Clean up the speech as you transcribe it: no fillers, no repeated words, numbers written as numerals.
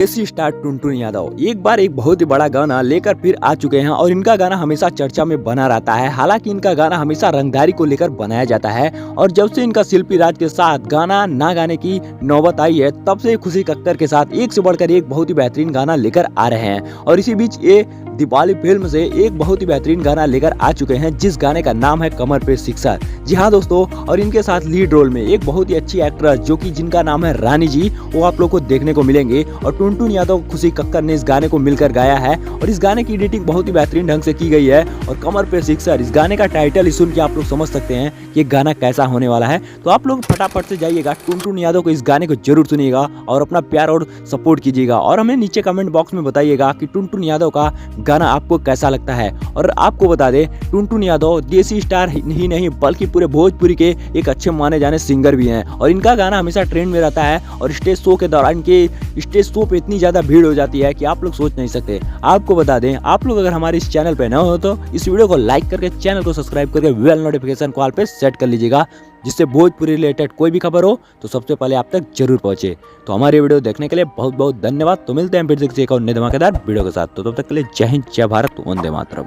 देसी स्टार टुनटुन यादव एक बार एक बहुत ही बड़ा गाना लेकर फिर आ चुके हैं और इनका गाना हमेशा चर्चा में बना रहता है। हालांकि इनका गाना हमेशा रंगदारी को लेकर बनाया जाता है और जब से इनका शिल्पी राज के साथ गाना ना गाने की नौबत आई है तब से खुशी कक्कर के साथ एक से बढ़कर एक बहुत ही बेहतरीन गाना लेकर आ रहे हैं। और इसी बीच ये दीवाली फिल्म से एक बहुत ही बेहतरीन गाना लेकर आ चुके हैं जिस गाने का नाम है कमर पे सिक्सर। जी हाँ दोस्तों, और इनके साथ लीड रोल में एक बहुत ही अच्छी एक्ट्रेस जो कि जिनका नाम है रानी जी, वो आप लोग को देखने को मिलेंगे। और टुनटुन यादव खुशी कक्कर ने इस गाने को मिलकर गाया है और इस गाने की एडिटिंग बहुत ही बेहतरीन ढंग से की गई है। और कमर पे सिक्सर इस गाने का टाइटल ही सुन के आप लोग समझ सकते हैं कि गाना कैसा होने वाला है। तो आप लोग फटाफट से जाइएगा, टुनटुन यादव को इस गाने को जरूर सुनिएगा और अपना प्यार और सपोर्ट कीजिएगा। और हमें नीचे कमेंट बॉक्स में बताइएगा कि टुनटुन यादव का गाना आपको कैसा लगता है। और आपको बता दें, टुनटुन यादव देसी स्टार ही नहीं बल्कि पूरे भोजपुरी के एक अच्छे माने जाने सिंगर भी हैं। और इनका गाना हमेशा ट्रेंड में रहता है और स्टेज शो के दौरान इनके स्टेज शो पे इतनी ज्यादा भीड़ हो जाती है कि आप लोग सोच नहीं सकते। आपको बता दें, आप लोग अगर हमारे इस चैनल पे नए हो तो इस वीडियो को लाइक करके चैनल को सब्सक्राइब करके बेल नोटिफिकेशन कॉल पे सेट कर लीजिएगा, जिससे भोजपुरी रिलेटेड कोई भी खबर हो तो सबसे पहले आप तक जरूर पहुंचे। तो हमारी वीडियो देखने के लिए बहुत बहुत धन्यवाद। तो मिलते हैं फिर से एक और नए धमाकेदार वीडियो के साथ। तो तब तक के लिए जय हिंद, जय भारत, वंदे मातरम।